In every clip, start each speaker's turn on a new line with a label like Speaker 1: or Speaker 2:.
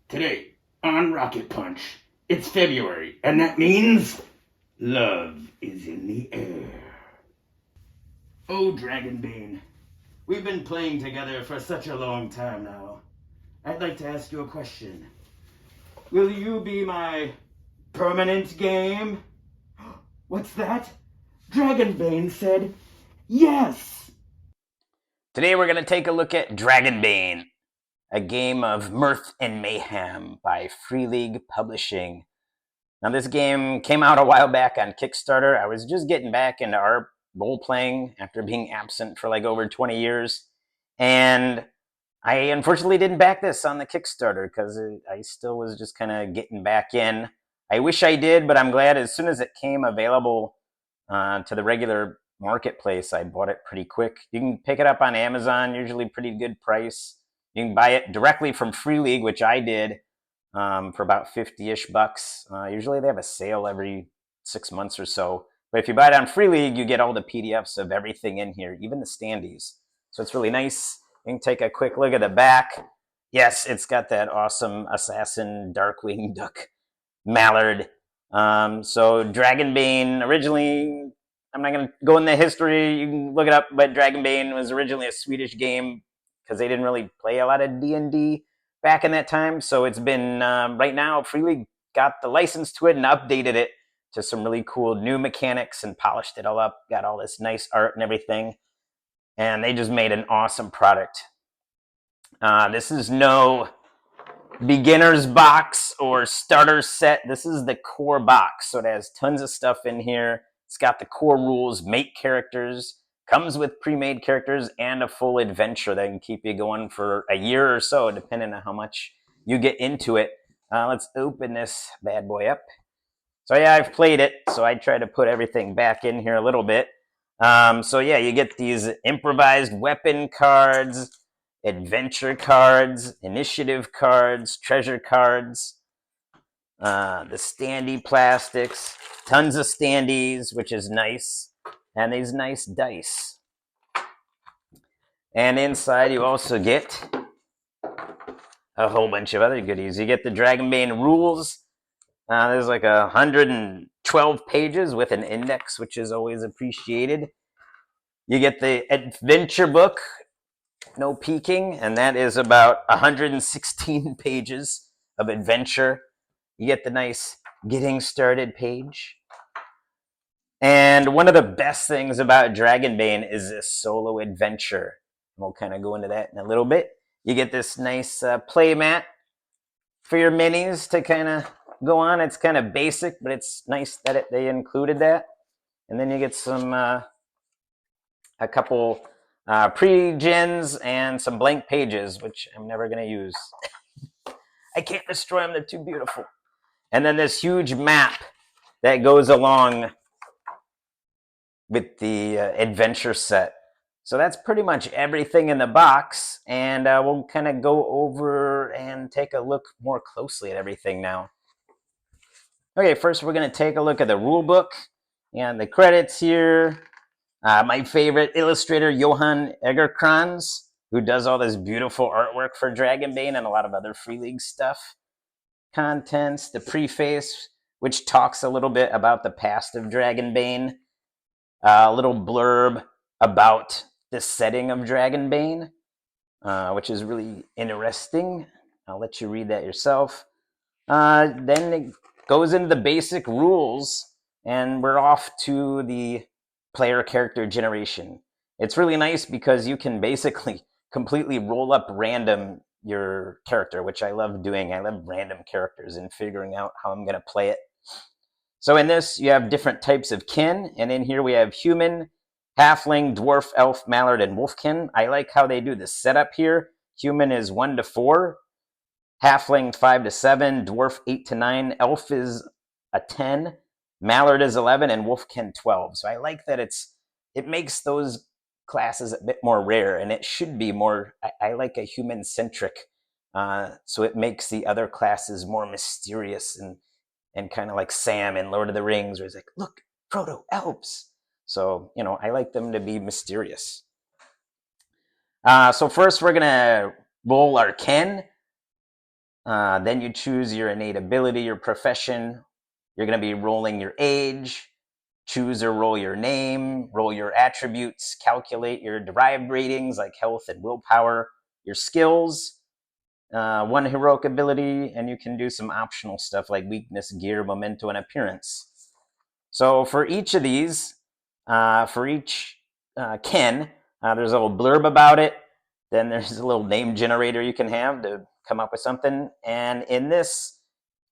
Speaker 1: Today, on Rocket Punch, it's February, and that means love is in the air. Oh, Dragonbane, we've been playing together for such a long time now. I'd like to ask you a question. Will you be my permanent game? What's that? Dragonbane said yes!
Speaker 2: Today we're going to take a look at Dragonbane, a game of mirth and mayhem by Free League Publishing. Now this game came out a while back on Kickstarter. I was just getting back into art role-playing after being absent for like over 20 years. And I unfortunately didn't back this on the Kickstarter because I still was just kind of getting back in. I wish I did, but I'm glad as soon as it came available to the regular marketplace, I bought it pretty quick. You can pick it up on Amazon, usually pretty good price. You can buy it directly from Free League, which I did for about 50-ish bucks. Usually they have a sale every 6 months or so. But if you buy it on Free League, you get all the PDFs of everything in here, even the standees. So it's really nice. You can take a quick look at the back. Yes, it's got that awesome assassin Darkwing Duck mallard. So Dragonbane originally, I'm not going to go into history, you can look it up, but Dragonbane was originally a Swedish game because they didn't really play a lot of D&D back in that time. So it's been, right now, Free League got the license to it and updated it to some really cool new mechanics and polished it all up, got all this nice art and everything. And they just made an awesome product. This is no beginner's box or starter set. This is the core box. So it has tons of stuff in here. It's got the core rules, make characters, comes with pre-made characters, and a full adventure that can keep you going for a year or so, depending on how much you get into it. Let's open this bad boy up. So yeah, I've played it, so I try to put everything back in here a little bit. So yeah, you get these improvised weapon cards, adventure cards, initiative cards, treasure cards, the standee plastics, tons of standees, which is nice, and these nice dice. And inside you also get a whole bunch of other goodies. You get the Dragonbane rules. There's like 112 pages with an index, which is always appreciated. You get the adventure book, no peeking, and that is about 116 pages of adventure. You get the nice getting started page. And one of the best things about Dragonbane is this solo adventure. We'll kind of go into that in a little bit. You get this nice play mat for your minis to kind of go on. It's kind of basic, but it's nice that they included that. And then you get some a couple pre-gens and some blank pages, which I'm never going to use. I can't destroy them. They're too beautiful. And then this huge map that goes along with the adventure set. So that's pretty much everything in the box. And we'll kind of go over and take a look more closely at everything now. Okay, first we're going to take a look at the rule book and the credits here. My favorite illustrator, Johan Egerkrans, who does all this beautiful artwork for Dragonbane and a lot of other Free League stuff. Contents, the preface, which talks a little bit about the past of Dragonbane. A little blurb about the setting of Dragonbane, which is really interesting. I'll let you read that yourself. Then it goes into the basic rules, and we're off to the player character generation. It's really nice because you can basically completely roll up random your character, which I love doing. I love random characters and figuring out how I'm going to play it. So in this, you have different types of kin, and in here we have human, halfling, dwarf, elf, mallard, and wolfkin. I like how they do the setup here. Human is 1 to 4, halfling 5 to 7, dwarf 8 to 9, elf is a 10, mallard is 11, and wolfkin 12. So I like that it makes those classes a bit more rare, and it should be more, I like a human-centric, so it makes the other classes more mysterious and kind of like Sam in Lord of the Rings, where he's like, look, Frodo, elves. So, I like them to be mysterious. So first we're going to roll our kin. Then you choose your innate ability, your profession. You're going to be rolling your age, choose or roll your name, roll your attributes, calculate your derived ratings like health and willpower, your skills, one heroic ability, and you can do some optional stuff like weakness, gear, memento, and appearance. So for each of these, for each kin, there's a little blurb about it. Then there's a little name generator you can have to come up with something. And in this,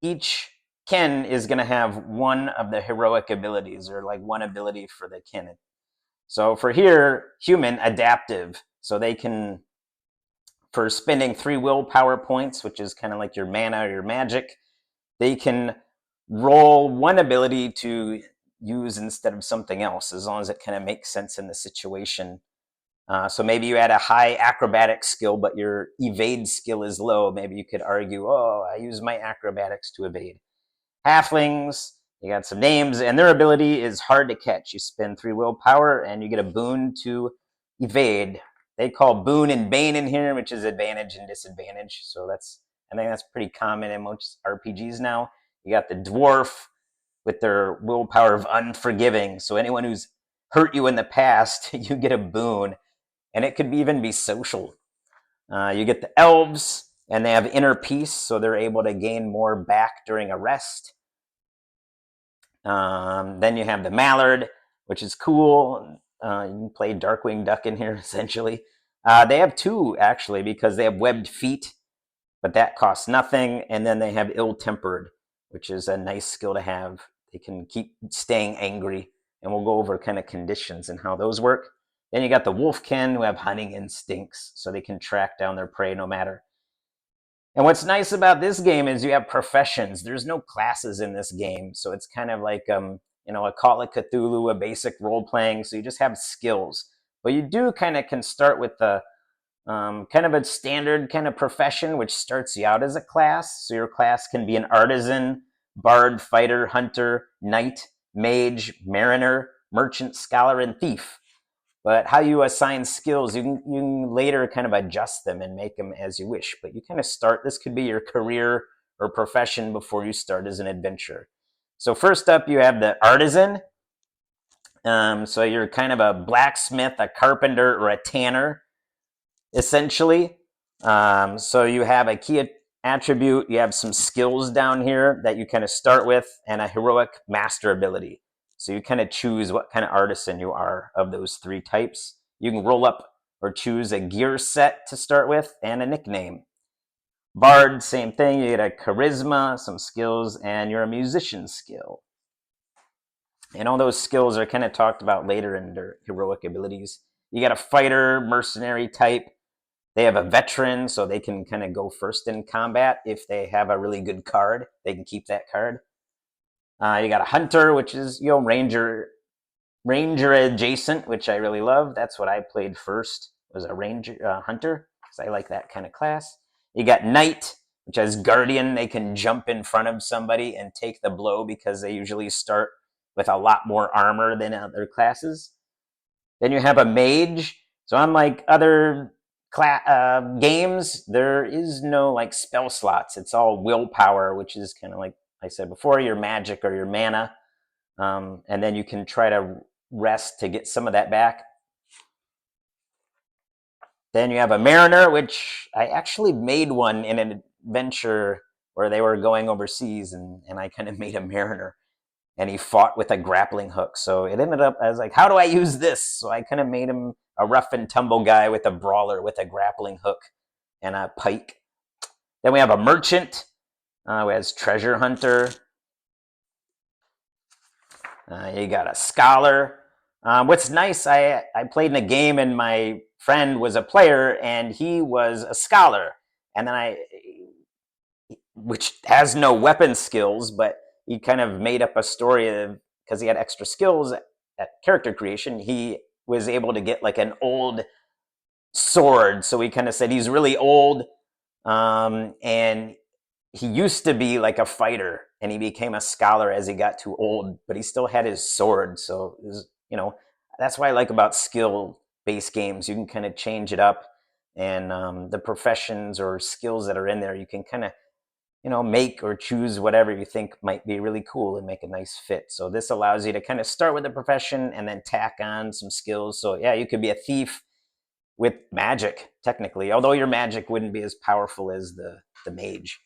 Speaker 2: each kin is going to have one of the heroic abilities, or like one ability for the kin. So for here, human, adaptive. So they can, for spending 3 willpower points, which is kind of like your mana or your magic, they can roll one ability to use instead of something else, as long as it kind of makes sense in the situation. So maybe you had a high acrobatic skill, but your evade skill is low. Maybe you could argue, oh, I use my acrobatics to evade. Halflings, you got some names, and their ability is hard to catch. You spend 3 willpower, and you get a boon to evade. They call boon and bane in here, which is advantage and disadvantage. So I think that's pretty common in most RPGs now. You got the dwarf with their willpower of unforgiving. So anyone who's hurt you in the past, you get a boon, and it could even be social. You get the elves, and they have inner peace, so they're able to gain more back during a rest. Then you have the mallard, which is cool. You can play Darkwing Duck in here, essentially. They have 2, actually, because they have webbed feet, but that costs nothing. And then they have ill-tempered, which is a nice skill to have. They can keep staying angry, and we'll go over kind of conditions and how those work. Then you got the wolfkin, who have hunting instincts, so they can track down their prey no matter. And what's nice about this game is you have professions. There's no classes in this game, so it's kind of like a Call of Cthulhu, a basic role playing. So you just have skills, but you do kind of can start with the kind of a standard kind of profession, which starts you out as a class. So your class can be an artisan, bard, fighter, hunter, knight, mage, mariner, merchant, scholar, and thief. But how you assign skills, you can later kind of adjust them and make them as you wish. But you kind of start, this could be your career or profession before you start as an adventurer. So first up, you have the artisan. So you're kind of a blacksmith, a carpenter, or a tanner, essentially. So you have a key attribute, you have some skills down here that you kind of start with, and a heroic master ability. So you kind of choose what kind of artisan you are of those 3 types. You can roll up or choose a gear set to start with and a nickname. Bard, same thing. You get a charisma, some skills, and you're a musician skill. And all those skills are kind of talked about later in their heroic abilities. You got a fighter, mercenary type. They have a veteran, so they can kind of go first in combat. If they have a really good card, they can keep that card. You got a hunter, which is ranger adjacent, which I really love. That's what I played first, was a ranger hunter, because I like that kind of class. You got knight, which has guardian. They can jump in front of somebody and take the blow, because they usually start with a lot more armor than other classes. Then you have a mage. So unlike other games, there is no like spell slots. It's all willpower, which is kind of like I said before, your magic or your mana. And then you can try to rest to get some of that back. Then you have a mariner, which I actually made one in an adventure where they were going overseas, and I kind of made a mariner, and he fought with a grappling hook. So it ended up, I was like, how do I use this? So I kind of made him a rough and tumble guy with a brawler with a grappling hook and a pike. Then we have a merchant who has treasure hunter. You got a scholar. What's nice, I played in a game and my friend was a player and he was a scholar. And then which has no weapon skills, but he kind of made up a story of, because he had extra skills at character creation, he was able to get like an old sword. So he kind of said he's really old, and he used to be like a fighter, and he became a scholar as he got too old, but he still had his sword. So it was, that's what I like about skill-based games. You can kind of change it up, and the professions or skills that are in there, you can kind of make or choose whatever you think might be really cool and make a nice fit. So this allows you to kind of start with a profession and then tack on some skills. So yeah, you could be a thief with magic, technically, although your magic wouldn't be as powerful as the mage.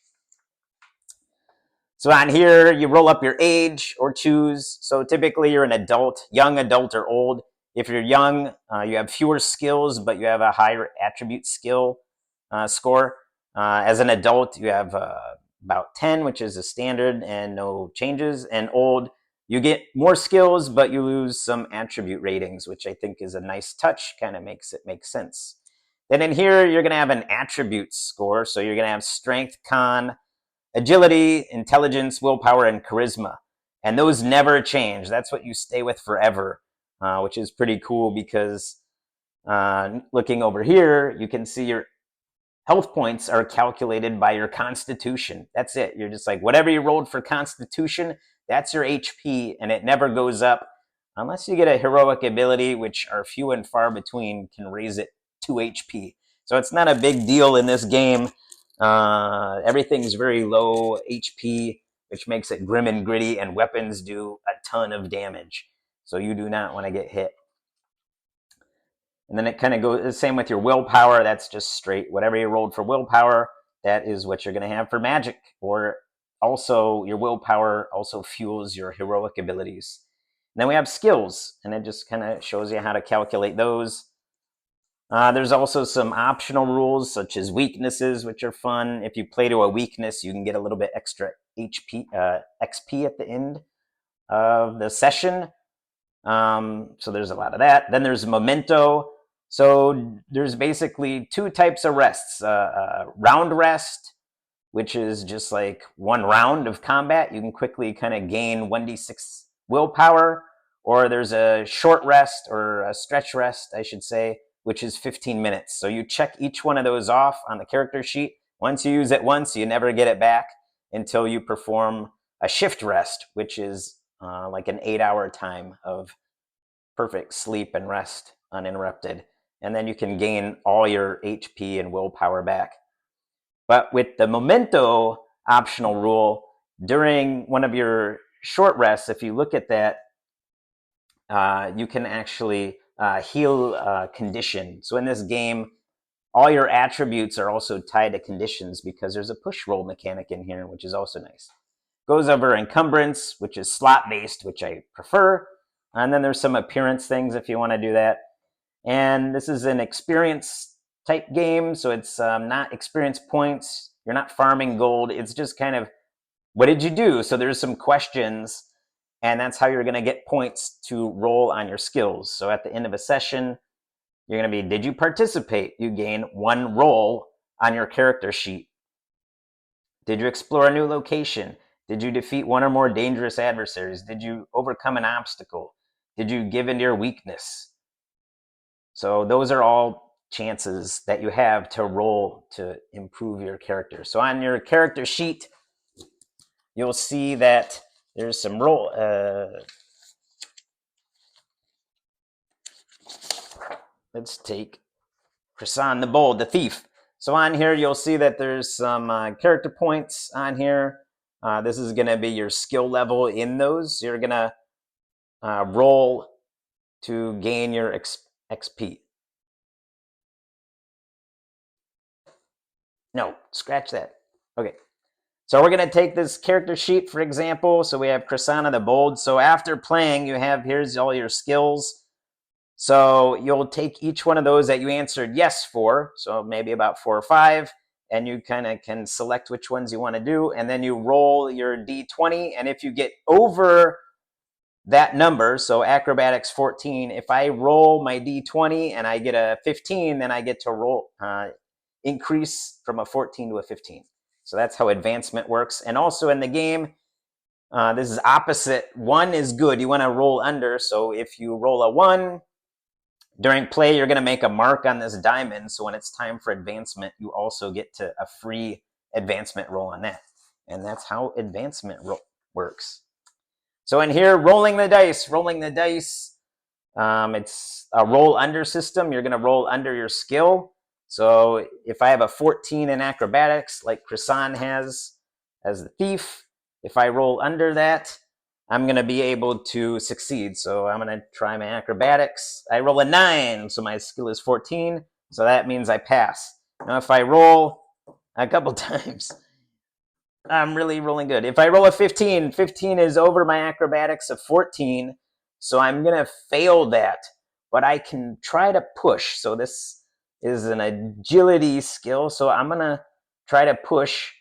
Speaker 2: So on here, you roll up your age or choose. So typically you're an adult, young adult or old. If you're young, you have fewer skills, but you have a higher attribute skill score. As an adult, you have about 10, which is a standard and no changes. And old, you get more skills, but you lose some attribute ratings, which I think is a nice touch, kind of makes it make sense. Then in here, you're going to have an attribute score. So you're going to have strength, con, agility, intelligence, willpower, and charisma. And those never change. That's what you stay with forever, which is pretty cool because looking over here, you can see your health points are calculated by your constitution. That's it. You're just like, whatever you rolled for constitution, that's your HP, and it never goes up unless you get a heroic ability, which are few and far between, can raise it 2 HP. So it's not a big deal in this game. Everything's very low HP, which makes it grim and gritty, and weapons do a ton of damage. So you do not want to get hit. And then it kind of goes the same with your willpower. That's just straight. Whatever you rolled for willpower, that is what you're going to have for magic. Or also, your willpower also fuels your heroic abilities. And then we have skills, and it just kind of shows you how to calculate those. There's also some optional rules, such as weaknesses, which are fun. If you play to a weakness, you can get a little bit extra XP at the end of the session. So there's a lot of that. Then there's memento. So there's basically 2 types of rests. Round rest, which is just like 1 round of combat. You can quickly kind of gain 1d6 willpower. Or there's a short rest, or a stretch rest, I should say, which is 15 minutes. So you check each one of those off on the character sheet. Once you use it once, you never get it back until you perform a shift rest, which is like an 8-hour time of perfect sleep and rest uninterrupted. And then you can gain all your HP and willpower back. But with the memento optional rule, during one of your short rests, if you look at that, you can actually heal condition. So in this game, all your attributes are also tied to conditions because there's a push roll mechanic in here, which is also nice. Goes over encumbrance, which is slot based, which I prefer. And then there's some appearance things if you want to do that. And this is an experience type game, so it's not experience points. You're not farming gold. It's just kind of, what did you do? So there's some questions, and that's how you're going to get points to roll on your skills. So at the end of a session, you're going to be, did you participate? You gain 1 roll on your character sheet. Did you explore a new location? Did you defeat 1 or more dangerous adversaries? Did you overcome an obstacle? Did you give into your weakness? So those are all chances that you have to roll to improve your character. So on your character sheet, you'll see that there's some roll. Let's take Croissant the Bold, the thief. So on here, you'll see that there's some character points on here. This is going to be your skill level in those. You're going to roll to gain your XP. No, scratch that. Okay. So we're going to take this character sheet, for example. So we have Croissant the Bold. So after playing, you have, here's all your skills. So you'll take each one of those that you answered yes for, so maybe about 4 or 5, and you kind of can select which ones you want to do, and then you roll your D20, and if you get over that number, so acrobatics 14, if I roll my D20 and I get a 15, then I get to roll, increase from a 14 to a 15. So that's how advancement works. And also in the game, this is opposite. 1 is good. You want to roll under, so if you roll a 1, during play, you're going to make a mark on this diamond, so when it's time for advancement, you also get to a free advancement roll on that. And that's how advancement works. So in here, rolling the dice, it's a roll under system. You're going to roll under your skill. So if I have a 14 in acrobatics, like Croissant has, as the thief. If I roll under that, I'm going to be able to succeed. So I'm going to try my acrobatics. I roll a 9, so my skill is 14. So that means I pass. Now, if I roll a couple times, I'm really rolling good. If I roll a 15, 15 is over my acrobatics of 14. So I'm going to fail that. But I can try to push. So this is an agility skill. So I'm going to try to push.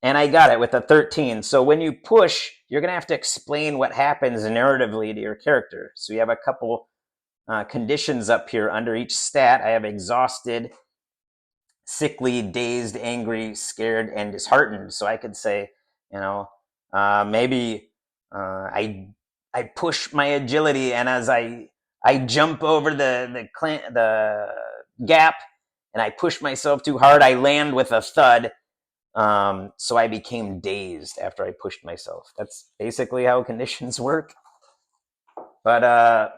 Speaker 2: And I got it with a 13. So when you push, you're going to have to explain what happens narratively to your character. So you have a couple conditions up here under each stat. I have exhausted, sickly, dazed, angry, scared, and disheartened. So I could say, maybe I push my agility, and as I jump over the gap, and I push myself too hard, I land with a thud. So I became dazed after I pushed myself. That's basically how conditions work. But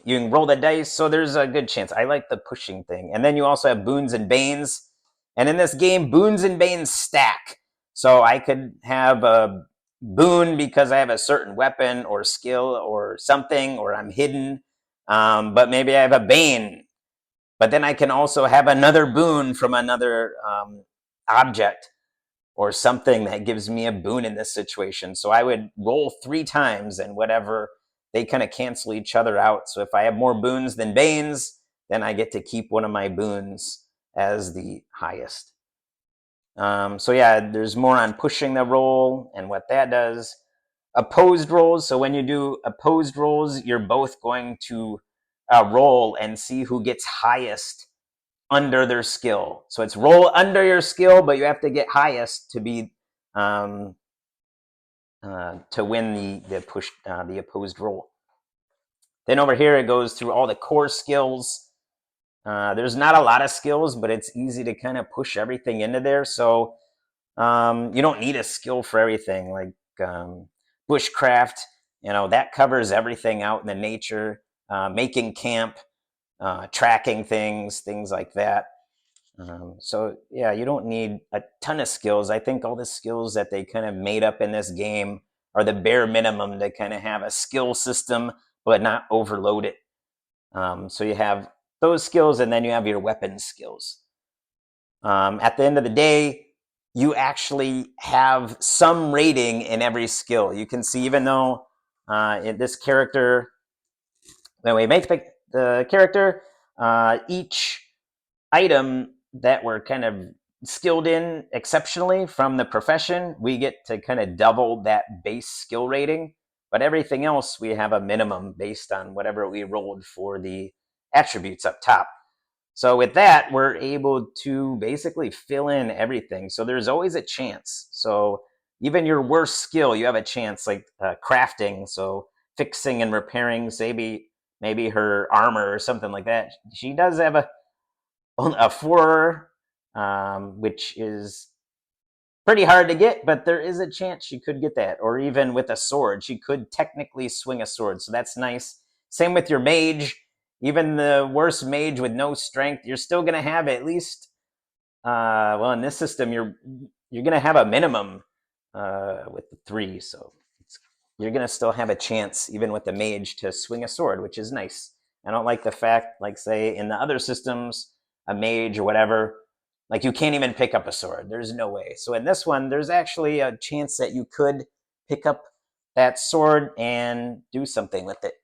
Speaker 2: you can roll the dice, so there's a good chance. I like the pushing thing. And then you also have boons and banes. And in this game, boons and banes stack. So I could have a boon because I have a certain weapon or skill or something, or I'm hidden. But maybe I have a bane. But then I can also have another boon from another object or something that gives me a boon in this situation. So I would roll 3 times, and whatever, they kind of cancel each other out. So if I have more boons than banes, then I get to keep one of my boons as the highest. So yeah, there's more on pushing the roll and what that does. Opposed rolls. So when you do opposed rolls, you're both going to roll and see who gets highest under their skill. So it's roll under your skill, but you have to get highest to be to win the opposed roll. Then over here it goes through all the core skills. There's not a lot of skills, but it's easy to kind of push everything into there. So you don't need a skill for everything. Like bushcraft, that covers everything out in the nature, making camp, tracking things like that. So yeah, you don't need a ton of skills. I think all the skills that they kind of made up in this game are the bare minimum to kind of have a skill system, but not overload it. So you have those skills, and then you have your weapon skills. At the end of the day, you actually have some rating in every skill. You can see, even though in this character, when we make the character, each item that we're kind of skilled in exceptionally from the profession, we get to kind of double that base skill rating. But everything else, we have a minimum based on whatever we rolled for the attributes up top. So with that, we're able to basically fill in everything. So there's always a chance. So even your worst skill, you have a chance, like crafting. So fixing and repairing, maybe her armor or something like that. She does have a 4, which is pretty hard to get, but there is a chance she could get that. Or even with a sword, she could technically swing a sword. So that's nice. Same with your mage. Even the worst mage with no strength, you're still going to have at least, in this system, you're going to have a minimum with the 3. So you're going to still have a chance, even with the mage, to swing a sword, which is nice. I don't like the fact, like say in the other systems, a mage or whatever, like you can't even pick up a sword. There's no way. So in this one, there's actually a chance that you could pick up that sword and do something with it.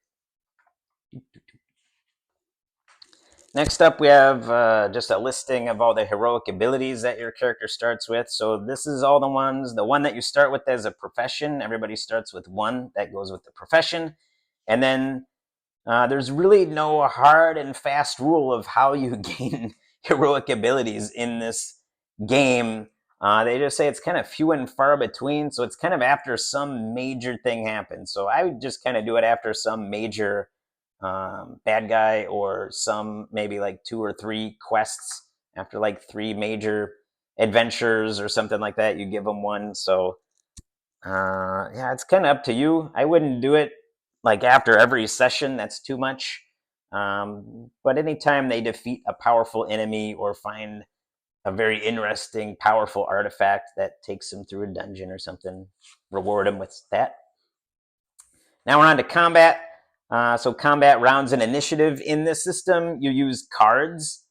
Speaker 2: Next up, we have just a listing of all the heroic abilities that your character starts with. So this is all the one that you start with as a profession. Everybody starts with 1 that goes with the profession. And then there's really no hard and fast rule of how you gain heroic abilities in this game. They just say it's kind of few and far between. So it's kind of after some major thing happens. So I would just kind of do it after some major bad guy, or some maybe like 2 or 3 quests after like 3 major adventures or something like that. You give them 1. So yeah, it's kind of up to you. I wouldn't do it like after every session. That's too much. But anytime they defeat a powerful enemy or find a very interesting, powerful artifact that takes him through a dungeon or something. Reward him with that. Now we're on to combat. So combat rounds and initiative. In this system, you use cards.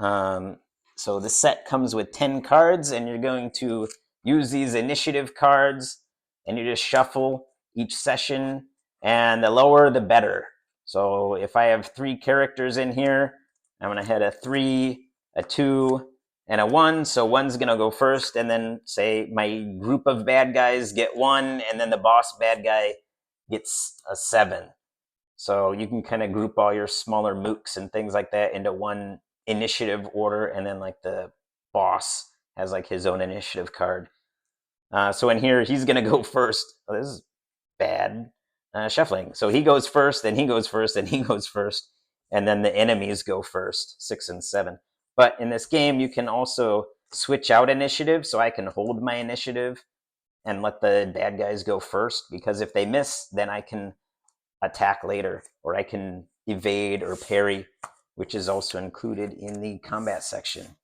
Speaker 2: So the set comes with 10 cards, and you're going to use these initiative cards, and you just shuffle each session, and the lower the better. So if I have 3 characters in here, I'm going to hit a 3, a 2, and a 1. So 1's going to go first, and then say my group of bad guys get 1, and then the boss bad guy gets a 7. So you can kind of group all your smaller mooks and things like that into one initiative order, and then like the boss has like his own initiative card. So in here, he's going to go first. Oh, this is bad shuffling. So he goes first, then he goes first, then he goes first, and then the enemies go first, 6 and 7. But in this game, you can also switch out initiative, so I can hold my initiative and let the bad guys go first, because if they miss, then I can attack later, or I can evade or parry, which is also included in the combat section.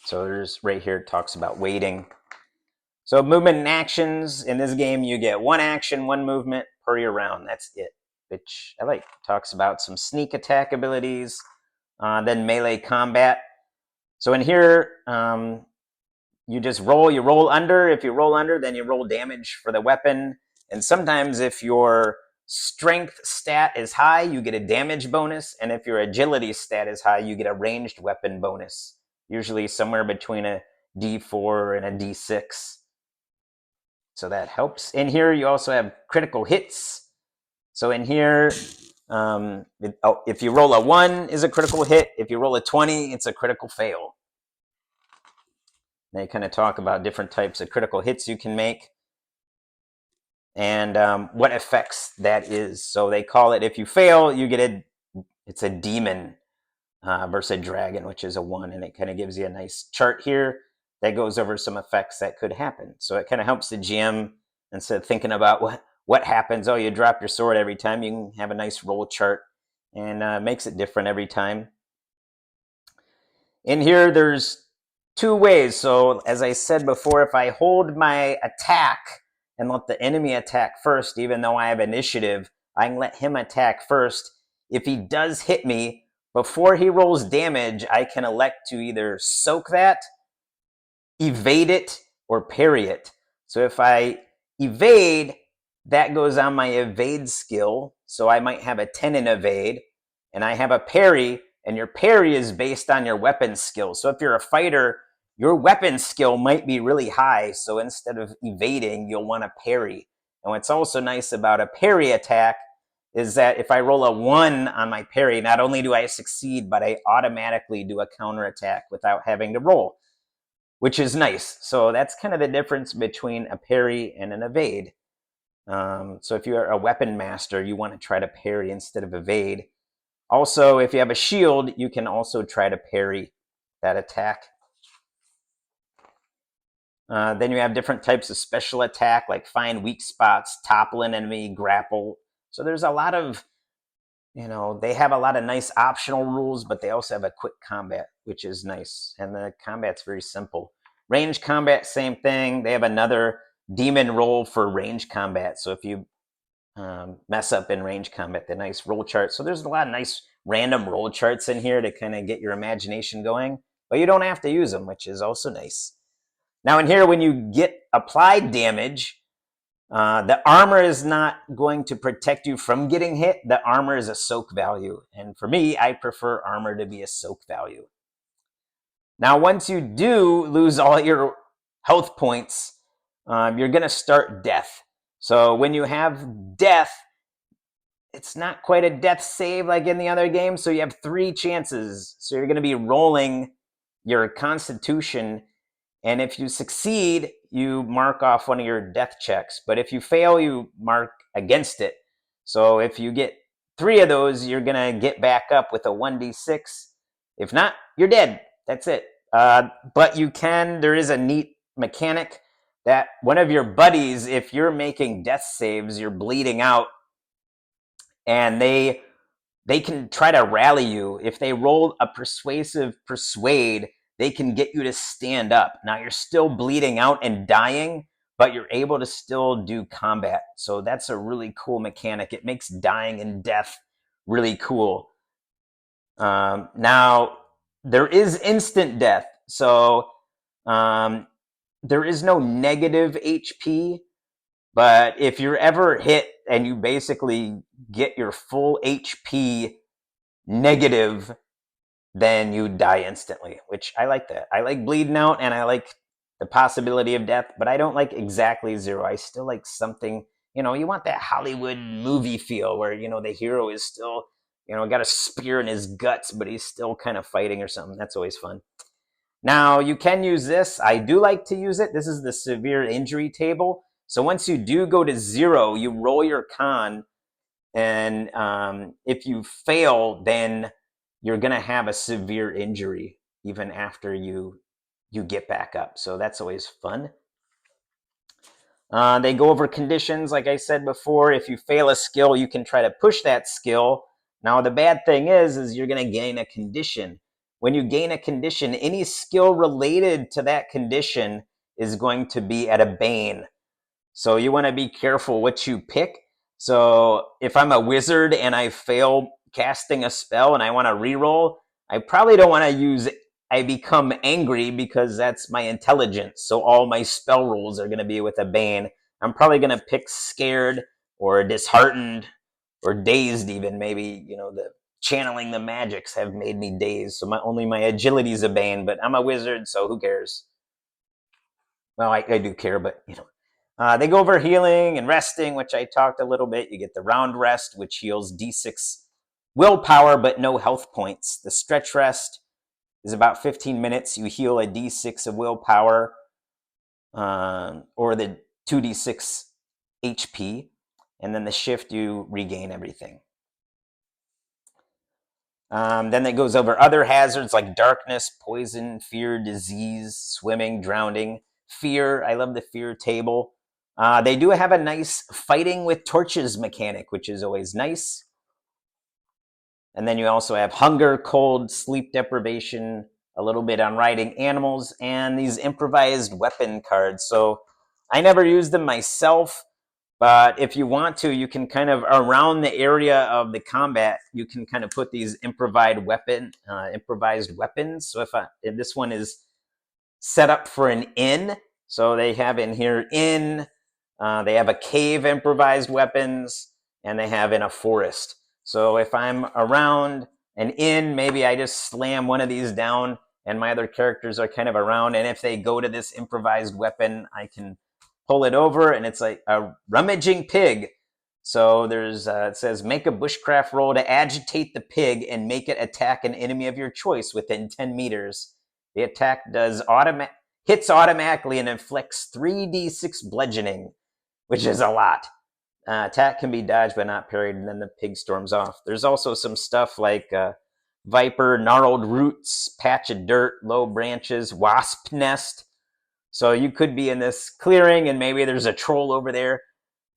Speaker 2: So there's right here, it talks about waiting. So movement and actions. In this game, you get 1 action, 1 movement per your round. That's it, which I like. Talks about some sneak attack abilities, then melee combat. So in here, you just roll. You roll under. If you roll under, then you roll damage for the weapon. And sometimes if your strength stat is high, you get a damage bonus. And if your agility stat is high, you get a ranged weapon bonus. Usually somewhere between a D4 and a D6. So that helps. In here, you also have critical hits. So in here, if you roll a 1 is a critical hit. If you roll a 20, it's a critical fail. They kind of talk about different types of critical hits you can make and what effects that is. So they call it, if you fail, you get it's a demon versus a dragon, which is a 1. And it kind of gives you a nice chart here that goes over some effects that could happen. So it kind of helps the GM, instead of thinking about what happens. Oh, you drop your sword every time. You can have a nice roll chart, and makes it different every time. In here, there's 2 ways. So as I said before, if I hold my attack and let the enemy attack first, even though I have initiative, I can let him attack first. If he does hit me, before he rolls damage, I can elect to either soak that, evade it, or parry it. So if I evade, that goes on my evade skill. So I might have a 10 in evade, and I have a parry, and your parry is based on your weapon skill. So if you're a fighter, your weapon skill might be really high. So instead of evading, you'll want to parry. And what's also nice about a parry attack is that if I roll a 1 on my parry, not only do I succeed, but I automatically do a counterattack without having to roll, which is nice. So that's kind of the difference between a parry and an evade. So if you're a weapon master, you want to try to parry instead of evade. Also, if you have a shield, you can also try to parry that attack. Then you have different types of special attack, like find weak spots, topple an enemy, grapple. So there's a lot of, they have a lot of nice optional rules, but they also have a quick combat, which is nice. And the combat's very simple. Range combat, same thing. They have another demon roll for range combat. So if you mess up in range combat, the nice roll chart. So there's a lot of nice random roll charts in here to kind of get your imagination going, but you don't have to use them, which is also nice. Now in here, when you get applied damage, the armor is not going to protect you from getting hit. The armor is a soak value. And for me, I prefer armor to be a soak value. Now, once you do lose all your health points, you're going to start death. So when you have death, it's not quite a death save like in the other game. So you have 3 chances. So you're going to be rolling your constitution. And if you succeed, you mark off one of your death checks. But if you fail, you mark against it. So if you get 3 of those, you're going to get back up with a 1d6. If not, you're dead. That's it. But there is a neat mechanic that one of your buddies, if you're making death saves, you're bleeding out, and they they can try to rally you. If they roll a persuasive persuade, they can get you to stand up. Now you're still bleeding out and dying, but you're able to still do combat. So that's a really cool mechanic. It makes dying and death really cool. Now, there is instant death. So there is no negative HP, but if you're ever hit and you basically get your full HP negative, then you die instantly, which I like that. I like bleeding out and I like the possibility of death, but I don't like exactly zero. I still like something, you want that Hollywood movie feel where, the hero is still, got a spear in his guts, but he's still kind of fighting or something. That's always fun. Now, you can use this. I do like to use it. This is the severe injury table. So once you do go to zero, you roll your con, and if you fail, then you're going to have a severe injury even after you get back up. So that's always fun. They go over conditions, like I said before. If you fail a skill, you can try to push that skill. Now, the bad thing is you're going to gain a condition. When you gain a condition, any skill related to that condition is going to be at a bane. So you want to be careful what you pick. So if I'm a wizard and I fail casting a spell and I want to reroll, I probably don't want to use I become angry because that's my intelligence. So all my spell rolls are going to be with a bane. I'm probably going to pick scared or disheartened or dazed even. Maybe, the channeling the magics have made me dazed. So only my agility is a bane, but I'm a wizard, so who cares? Well, I do care, but they go over healing and resting, which I talked a little bit. You get the round rest, which heals D6 willpower, but no health points. The stretch rest is about 15 minutes. You heal a D6 of willpower, or the 2D6 HP. And then the shift, you regain everything. Then it goes over other hazards like darkness, poison, fear, disease, swimming, drowning. Fear, I love the fear table. They do have a nice fighting with torches mechanic, which is always nice. And then you also have hunger, cold, sleep deprivation, a little bit on riding animals, and these improvised weapon cards. So I never use them myself, but if you want to, you can kind of around the area of the combat, you can kind of put these improvised weapons. So if this one is set up for an inn, so they have in here inn, they have a cave improvised weapons, and they have in a forest. So if I'm around an inn, maybe I just slam one of these down and my other characters are kind of around. And if they go to this improvised weapon, I can pull it over and it's like a rummaging pig. So there's it says make a bushcraft roll to agitate the pig and make it attack an enemy of your choice within 10 meters. The attack hits automatically and inflicts 3d6 bludgeoning, which is a lot. Attack can be dodged but not parried, and then the pig storms off. There's also some stuff like viper, gnarled roots, patch of dirt, low branches, wasp nest. So you could be in this clearing and maybe there's a troll over there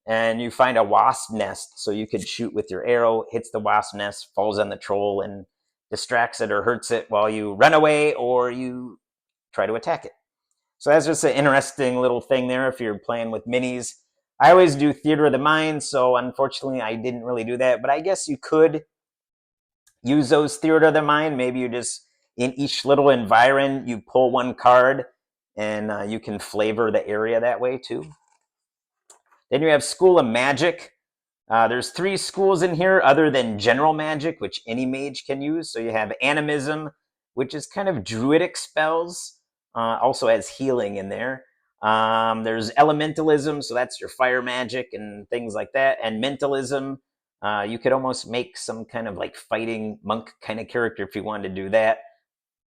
Speaker 2: and you find a wasp nest. So you could shoot with your arrow, hits the wasp nest, falls on the troll and distracts it or hurts it while you run away or you try to attack it. So that's just an interesting little thing there if you're playing with minis. I always do Theater of the Mind, so unfortunately I didn't really do that. But I guess you could use those Theater of the Mind. Maybe you just, in each little environ, you pull one card, and you can flavor the area that way too. Then you have School of Magic. There's 3 schools in here other than General Magic, which any mage can use. So you have Animism, which is kind of druidic spells. Also has healing in there. There's Elementalism, so that's your fire magic and things like that. And Mentalism, you could almost make some kind of like fighting monk kind of character if you wanted to do that.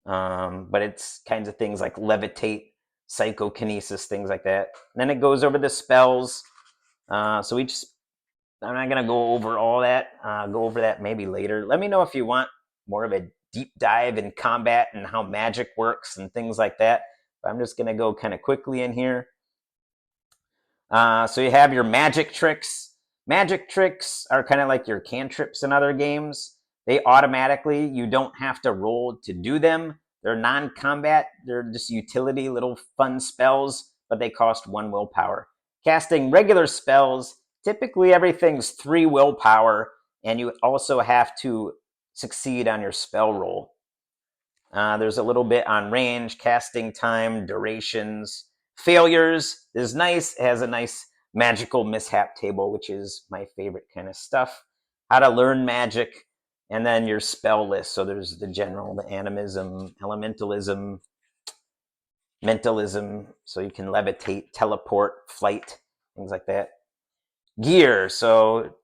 Speaker 2: But it's kinds of things like levitate, psychokinesis, things like that. And then it goes over the spells. So I'm not going to go over all that. Go over that maybe later. Let me know if you want more of a deep dive in combat and how magic works and things like that. But I'm just going to go kind of quickly in here. So you have your magic tricks. Magic tricks are kind of like your cantrips in other games. They automatically, you don't have to roll to do them. They're non-combat. They're just utility, little fun spells, but they cost 1 willpower. Casting regular spells, typically everything's 3 willpower, and you also have to succeed on your spell roll. There's a little bit on range, casting time, durations. Failures is nice. It has a nice magical mishap table, which is my favorite kind of stuff. How to learn magic, and then your spell list. So there's the general, the animism, elementalism, mentalism. So you can levitate, teleport, flight, things like that. Gear. So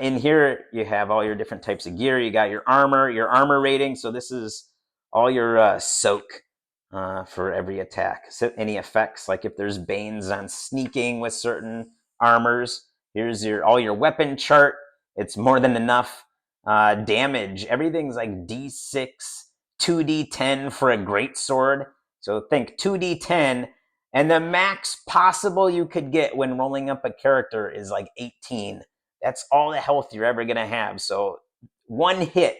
Speaker 2: in here, you have all your different types of gear. You got your armor rating. So this is all your soak for every attack. So any effects, like if there's banes on sneaking with certain armors, here's all your weapon chart. It's more than enough. Damage, everything's like D6, 2D10 for a great sword. So think 2D10, and the max possible you could get when rolling up a character is like 18. That's all the health you're ever going to have. So 1 hit,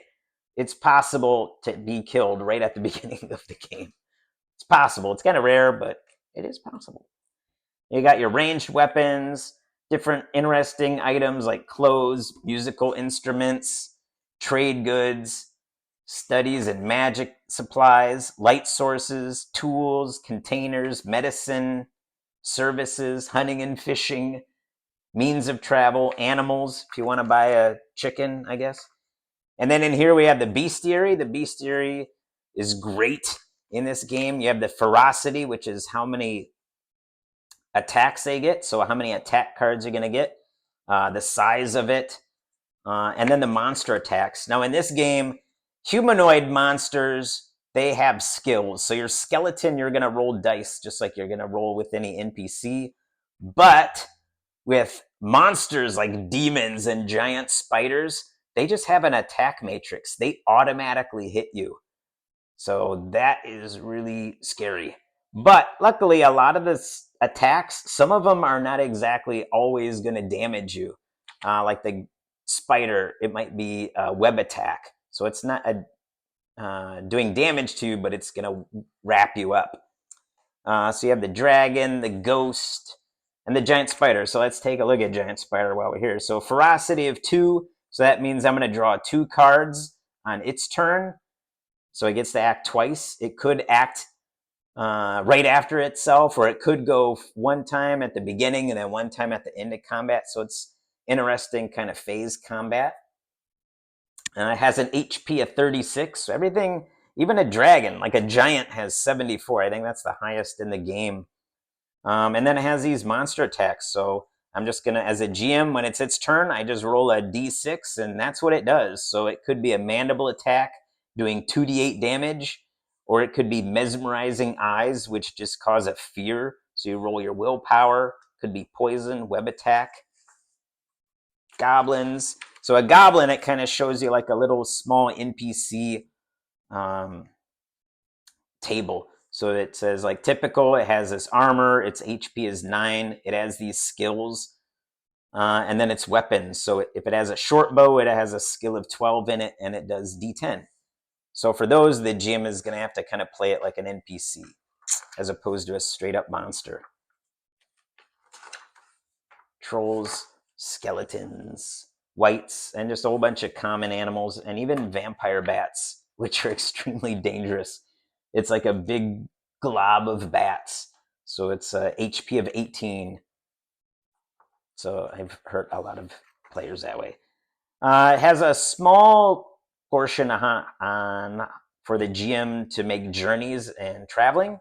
Speaker 2: it's possible to be killed right at the beginning of the game. It's possible. It's kind of rare, but it is possible. You got your ranged weapons, different interesting items like clothes, musical instruments, trade goods, studies and magic supplies, light sources, tools, containers, medicine, services, hunting and fishing, means of travel, animals, if you want to buy a chicken, I guess. And then in here we have the bestiary. The bestiary is great in this game. You have the ferocity, which is how many attacks they get. So how many attack cards you're going to get, the size of it, and then the monster attacks. Now in this game, humanoid monsters, they have skills. So your skeleton, you're going to roll dice just like you're going to roll with any NPC. But with monsters like demons and giant spiders, they just have an attack matrix. They automatically hit you. So that is really scary. But luckily, a lot of the attacks, some of them are not exactly always going to damage you. Like the spider, it might be a web attack. So it's not doing damage to you, but it's going to wrap you up. So you have the dragon, the ghost, and the giant spider. So let's take a look at giant spider while we're here. So ferocity of 2. So that means I'm going to draw 2 cards on its turn. So it gets to act twice. It could act right after itself, or it could go 1 time at the beginning and then 1 time at the end of combat. So it's interesting kind of phase combat. And it has an HP of 36. So everything, even a dragon, like a giant, has 74. I think that's the highest in the game. And then it has these monster attacks. So I'm just going to, as a GM, when it's its turn, I just roll a D6, and that's what it does. So it could be a mandible attack doing 2d8 damage, or it could be mesmerizing eyes, which just cause a fear. So you roll your willpower. Could be poison, web attack. Goblins. So a goblin, it kind of shows you like a little small NPC table. So it says like typical, it has this armor, its HP is 9, it has these skills, and then its weapons. So if it has a short bow, it has a skill of 12 in it, and it does D10. So for those, the GM is going to have to kind of play it like an NPC as opposed to a straight up monster. Trolls, skeletons, wights, and just a whole bunch of common animals, and even vampire bats, which are extremely dangerous. It's like a big glob of bats. So it's a HP of 18. So I've hurt a lot of players that way. It has a small portion on for the GM to make journeys and traveling.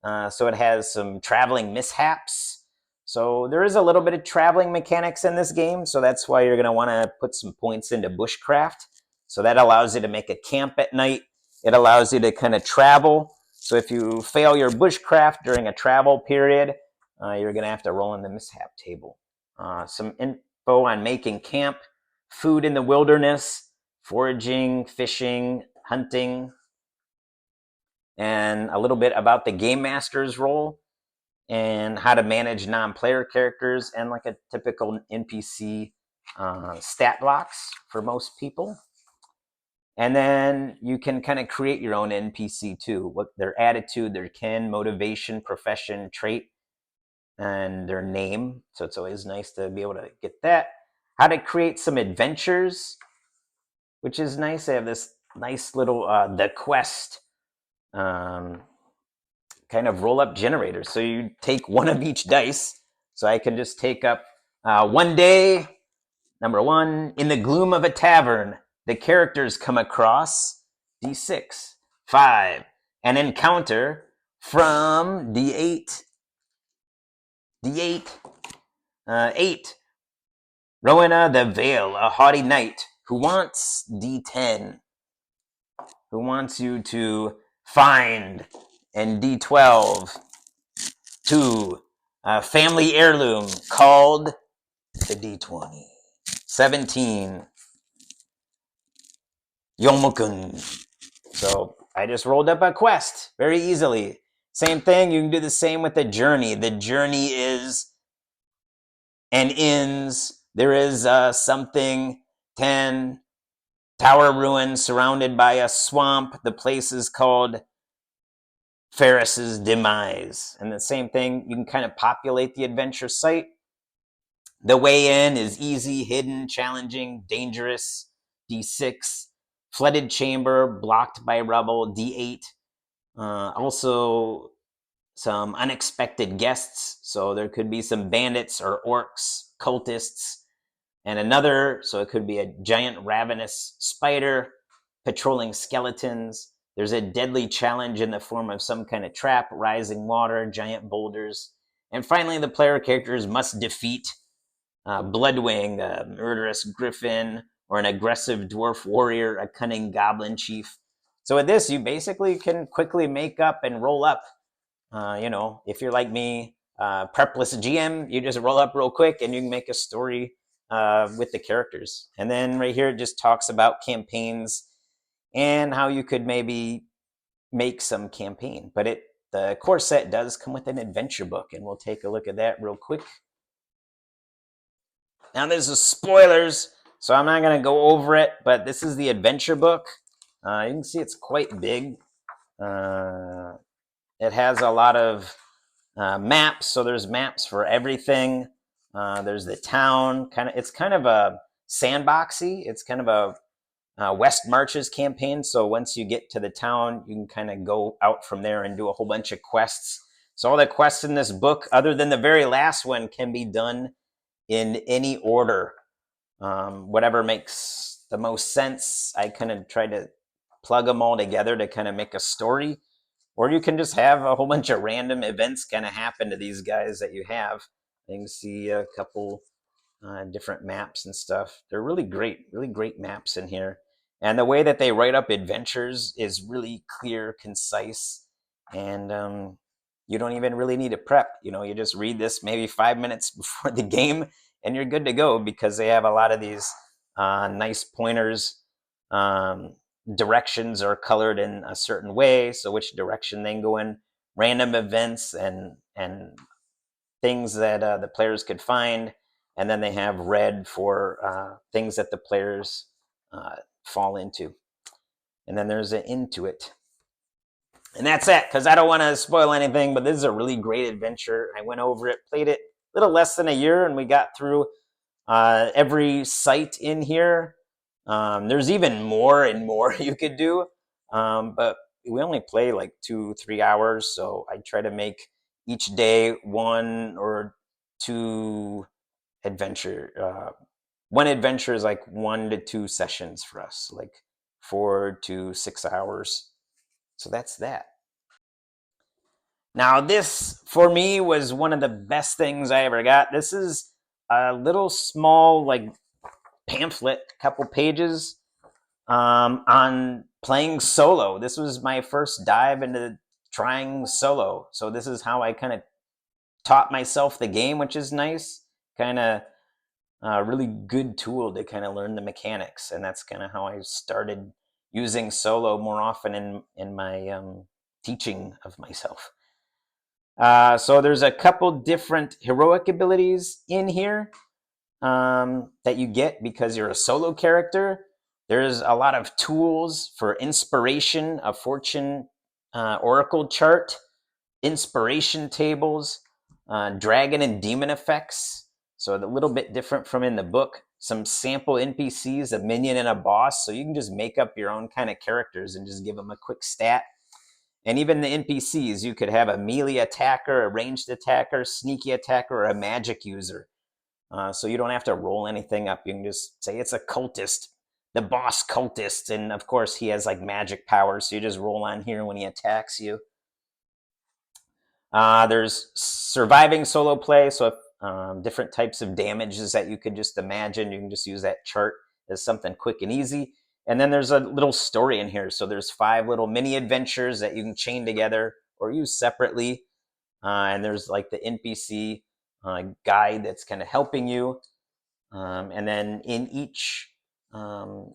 Speaker 2: So it has some traveling mishaps. So there is a little bit of traveling mechanics in this game. So that's why you're going to want to put some points into bushcraft. So that allows you to make a camp at night. It allows you to kind of travel. So if you fail your bushcraft during a travel period, you're going to have to roll in the mishap table. Some info on making camp, food in the wilderness, foraging, fishing, hunting, and a little bit about the game master's role and how to manage non-player characters and like a typical NPC stat blocks for most people. And then you can kind of create your own NPC too. What their attitude, their kin, motivation, profession, trait, and their name. So it's always nice to be able to get that. How to create some adventures, which is nice. I have this nice little the quest kind of roll up generator. So you take one of each dice. So I can just take up one day. Number 1, in the gloom of a tavern, the characters come across D6, 5, an encounter from D8, D8, 8. Rowena the Veil, a haughty knight who wants D10, who wants you to find, and D12, 2, a family heirloom called the D20, 17, Yomokun. So I just rolled up a quest very easily. Same thing, you can do the same with the journey. The journey is and ends. There is something 10 tower ruins surrounded by a swamp. The place is called Ferris's Demise. And the same thing, you can kind of populate the adventure site. The way in is easy, hidden, challenging, dangerous, D6. Flooded chamber, blocked by rubble, D8. Also, some unexpected guests. So there could be some bandits or orcs, cultists, and another. So it could be a giant ravenous spider patrolling skeletons. There's a deadly challenge in the form of some kind of trap, rising water, giant boulders. And finally, the player characters must defeat Bloodwing, a murderous griffin, or an aggressive dwarf warrior, a cunning goblin chief. So with this, you basically can quickly make up and roll up. If you're like me, prepless GM, you just roll up real quick and you can make a story with the characters. And then right here, it just talks about campaigns and how you could maybe make some campaign. But the core set does come with an adventure book, and we'll take a look at that real quick. Now, this is spoilers, so I'm not going to go over it, but this is the adventure book. You can see it's quite big. It has a lot of maps, so there's maps for everything. There's the town. It's kind of a sandboxy. It's kind of a West Marches campaign. So once you get to the town, you can kind of go out from there and do a whole bunch of quests. So all the quests in this book, other than the very last one, can be done in any order, whatever makes the most sense. I kind of try to plug them all together to kind of make a story, or you can just have a whole bunch of random events kind of happen to these guys that you have. You can see a couple different maps and stuff. They're really great maps in here. And the way that they write up adventures is really clear, concise, and you don't even really need to prep. You just read this maybe 5 minutes before the game and you're good to go, because they have a lot of these nice pointers. Directions are colored in a certain way, so which direction they can go in, random events and things that the players could find. And then they have red for things that the players fall into. And then there's an into it. And that's it, because I don't want to spoil anything, but this is a really great adventure. I went over it, played it a little less than a year, and we got through every site in here. There's even more and more you could do, but we only play like 2-3 hours, so I try to make each day 1 or 2 adventure. One adventure is like 1 to 2 sessions for us, like 4 to 6 hours. So that's that. Now, this for me was one of the best things I ever got. This is a little small, like, pamphlet, couple pages on playing solo. This was my first dive into trying solo. So this is how I kind of taught myself the game, which is nice. Kind of a really good tool to kind of learn the mechanics. And that's kind of how I started using solo more often in my teaching of myself. So there's a couple different heroic abilities in here that you get because you're a solo character. There's a lot of tools for inspiration, a fortune oracle chart, inspiration tables, dragon and demon effects. So a little bit different from in the book. Some sample NPCs, a minion and a boss. So you can just make up your own kind of characters and just give them a quick stat. And even the NPCs, you could have a melee attacker, a ranged attacker, sneaky attacker, or a magic user. So you don't have to roll anything up. You can just say it's a cultist, the boss cultist. And of course, he has like magic powers. So you just roll on here when he attacks you. There's surviving solo play. So different types of damages that you could just imagine. You can just use that chart as something quick and easy. And then there's a little story in here. So there's 5 little mini adventures that you can chain together or use separately. And there's like the NPC guide that's kind of helping you. And then in each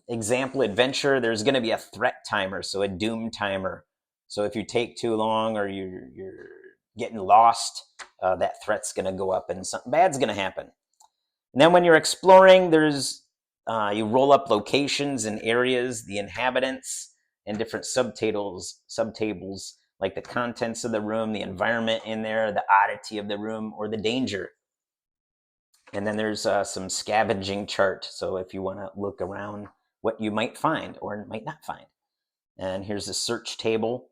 Speaker 2: example adventure, there's going to be a threat timer, so a doom timer. So if you take too long or you're getting lost, that threat's going to go up and something bad's going to happen. And then when you're exploring, there's you roll up locations and areas, the inhabitants, and different subtables like the contents of the room, the environment in there, the oddity of the room, or the danger. And then there's some scavenging chart. So if you want to look around what you might find or might not find. And here's a search table.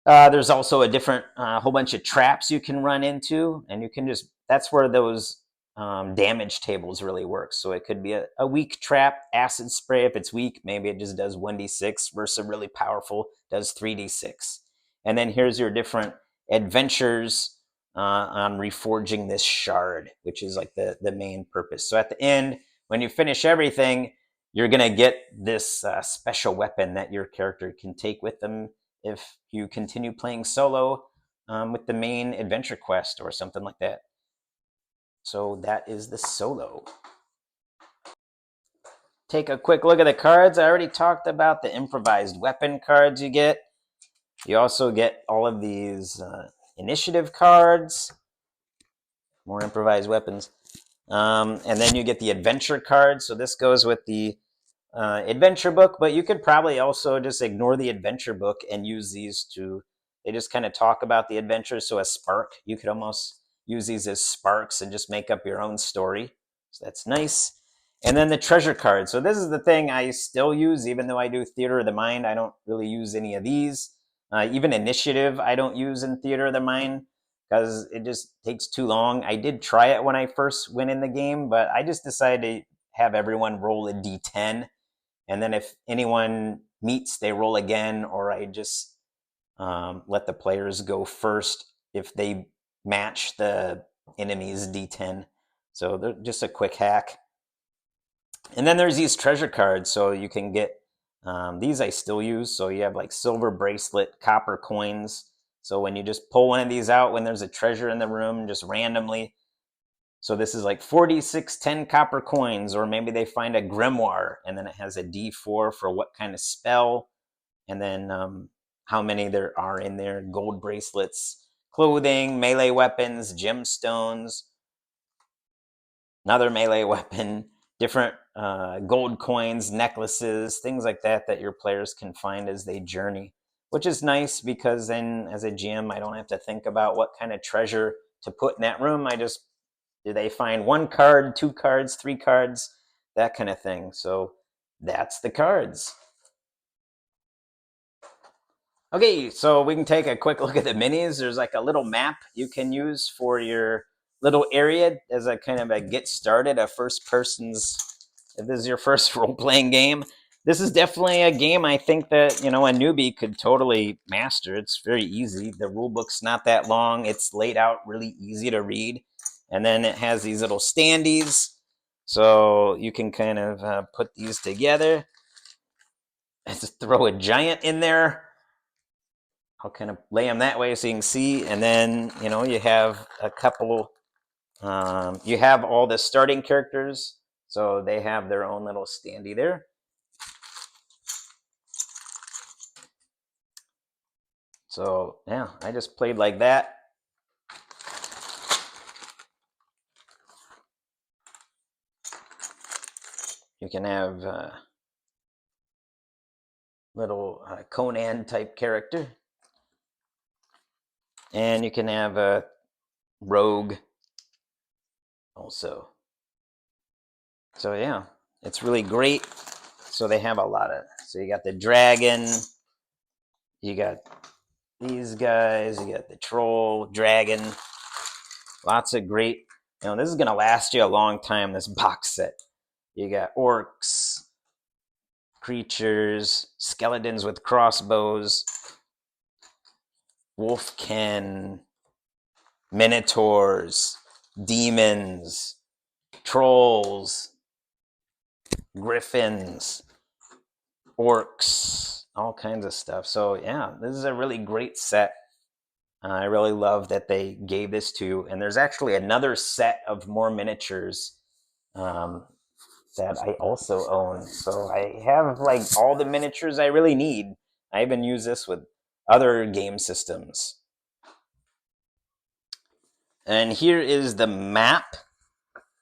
Speaker 2: There's also a different whole bunch of traps you can run into. And you can just, that's where those damage tables really work. So it could be a weak trap, acid spray. If it's weak, maybe it just does 1d6 versus really powerful, does 3d6. And then here's your different adventures on reforging this shard, which is like the main purpose. So at the end, when you finish everything, you're going to get this special weapon that your character can take with them if you continue playing solo with the main adventure quest or something like that. So that is the solo. Take a quick look at the cards. I already talked about the improvised weapon cards you get. You also get all of these initiative cards, more improvised weapons. And then you get the adventure cards. So this goes with the adventure book, but you could probably also just ignore the adventure book and use these to, they just kind of talk about the adventure. So a spark, you could almost use these as sparks and just make up your own story. So that's nice. And then the treasure card. So this is the thing I still use, even though I do Theater of the Mind. I don't really use any of these. Even initiative, I don't use in Theater of the Mind because it just takes too long. I did try it when I first went in the game, but I just decided to have everyone roll a d10. And then if anyone meets, they roll again, or I just let the players go first if they match the enemy's d10. So they're just a quick hack. And then there's these treasure cards. So you can get these I still use. So you have like silver bracelet, copper coins. So when you just pull one of these out when there's a treasure in the room, just randomly. So this is like 46 10 copper coins, or maybe they find a grimoire and then it has a D4 for what kind of spell, and then how many there are in there, gold bracelets, clothing, melee weapons, gemstones, another melee weapon, different gold coins, necklaces, things like that that your players can find as they journey, which is nice because then as a GM, I don't have to think about what kind of treasure to put in that room. I just, do they find 1 card, 2 cards, 3 cards, that kind of thing. So that's the cards. Okay, so we can take a quick look at the minis. There's like a little map you can use for your little area as a kind of a get started, a first person's, if this is your first role-playing game. This is definitely a game I think that, you know, a newbie could totally master. It's very easy. The rule book's not that long. It's laid out really easy to read. And then it has these little standees. So you can kind of put these together. Just throw a giant in there. I'll kind of lay them that way so you can see. And then, you know, you have a couple, you have all the starting characters. So they have their own little standee there. So yeah, I just played like that. You can have little Conan type character. And you can have a rogue also. So yeah, it's really great. So they have a lot of, so you got the dragon, you got these guys, you got the troll, dragon, lots of great, this is going to last you a long time, this box set. You got orcs, creatures, skeletons with crossbows, wolfkin, minotaurs, demons, trolls, griffins, orcs, all kinds of stuff. So yeah, this is a really great set. I really love that they gave this to, and there's actually another set of more miniatures that I also own. So I have like all the miniatures I really need. I even use this with other game systems. And here is the map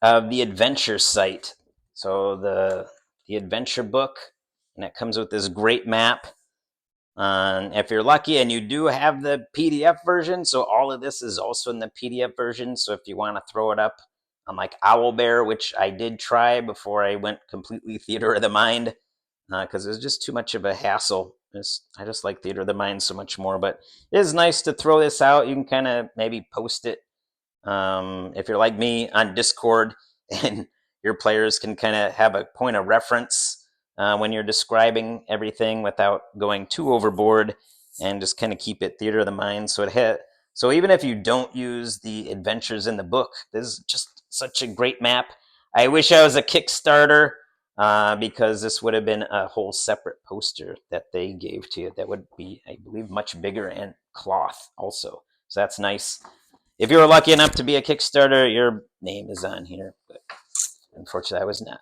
Speaker 2: of the adventure site. So the adventure book, and it comes with this great map. If you're lucky and you do have the PDF version, so all of this is also in the PDF version. So if you want to throw it up on like Owlbear, which I did try before I went completely Theater of the Mind, because it was just too much of a hassle. I just like Theater of the Mind so much more. But it is nice to throw this out. You can kind of maybe post it if you're like me on Discord, and your players can kind of have a point of reference when you're describing everything without going too overboard, and just kind of keep it Theater of the Mind. So even if you don't use the adventures in the book, this is just such a great map. I wish I was a Kickstarter because this would have been a whole separate poster that they gave to you. That would be, I believe, much bigger, and cloth also. So that's nice. If you were lucky enough to be a Kickstarter, your name is on here, but unfortunately I was not.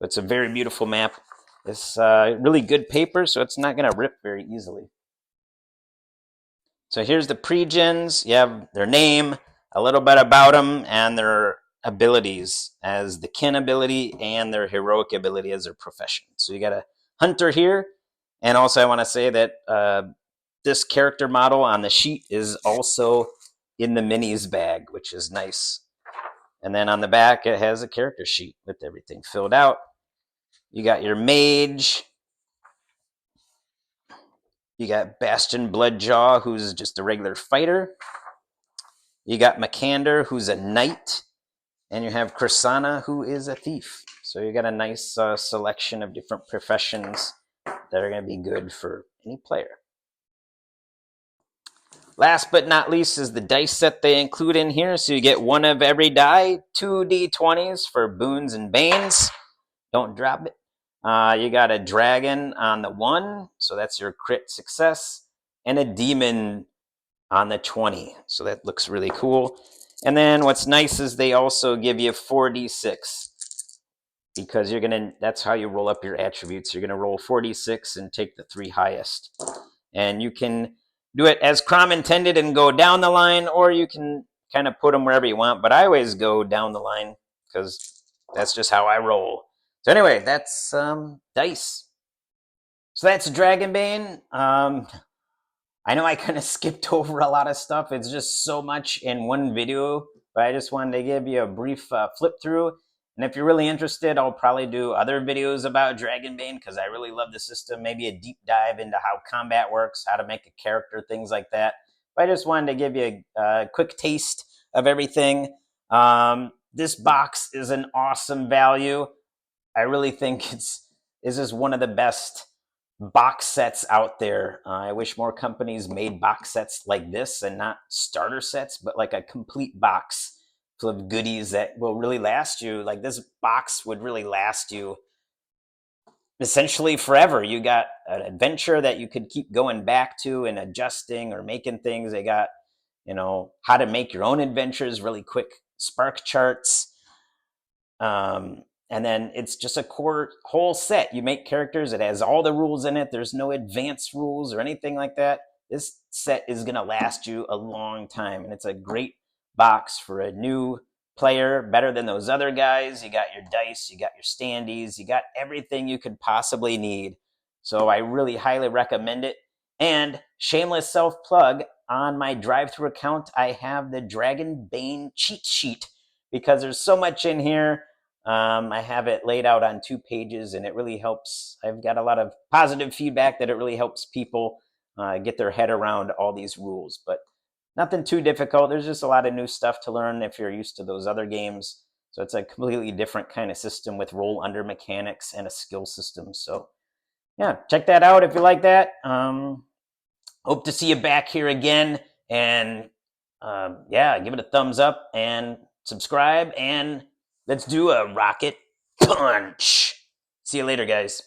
Speaker 2: But it's a very beautiful map. It's really good paper, so it's not going to rip very easily. So here's the pre-gens. You have their name, a little bit about them, and their abilities as the kin ability and their heroic ability as their profession. So you got a hunter here, and also I want to say that this character model on the sheet is also in the minis bag, which is nice. And then on the back, it has a character sheet with everything filled out. You got your mage. You got Bastion Bloodjaw, who's just a regular fighter. You got Makander, who's a knight. And you have Krisana, who is a thief. So you got a nice selection of different professions that are going to be good for any player. Last but not least is the dice set they include in here. So you get one of every die, 2 D20s for boons and banes. Don't drop it. You got a dragon on the 1, so that's your crit success, and a demon on the 20. So that looks really cool. And then what's nice is they also give you 4d6 because that's how you roll up your attributes. You're going to roll 4d6 and take the 3 highest. And you can do it as Crom intended and go down the line, or you can kind of put them wherever you want. But I always go down the line because that's just how I roll. So anyway, that's dice. So that's Dragonbane. I know I kind of skipped over a lot of stuff. It's just so much in one video, but I just wanted to give you a brief flip through. And if you're really interested, I'll probably do other videos about Dragonbane because I really love the system. Maybe a deep dive into how combat works, how to make a character, things like that. But I just wanted to give you a quick taste of everything. This box is an awesome value. I really think this is one of the best box sets out there. I wish more companies made box sets like this and not starter sets, but like a complete box full of goodies that will really last you. Like this box would really last you essentially forever. You got an adventure that you could keep going back to and adjusting or making things. They got, how to make your own adventures really quick, spark charts. And then it's just a whole set. You make characters. It has all the rules in it. There's no advanced rules or anything like that. This set is going to last you a long time. And it's a great box for a new player, better than those other guys. You got your dice, you got your standees, you got everything you could possibly need So I really highly recommend it. And shameless self-plug, on my drive-through account, I have the Dragonbane cheat sheet because there's so much in here. I have it laid out on 2 pages, and it really helps. I've got a lot of positive feedback that it really helps people get their head around all these rules. But nothing too difficult. There's just a lot of new stuff to learn if you're used to those other games. So it's a completely different kind of system with roll under mechanics and a skill system. So yeah, check that out if you like that. Hope to see you back here again. And yeah, give it a thumbs up and subscribe. And let's do a rocket punch. See you later, guys.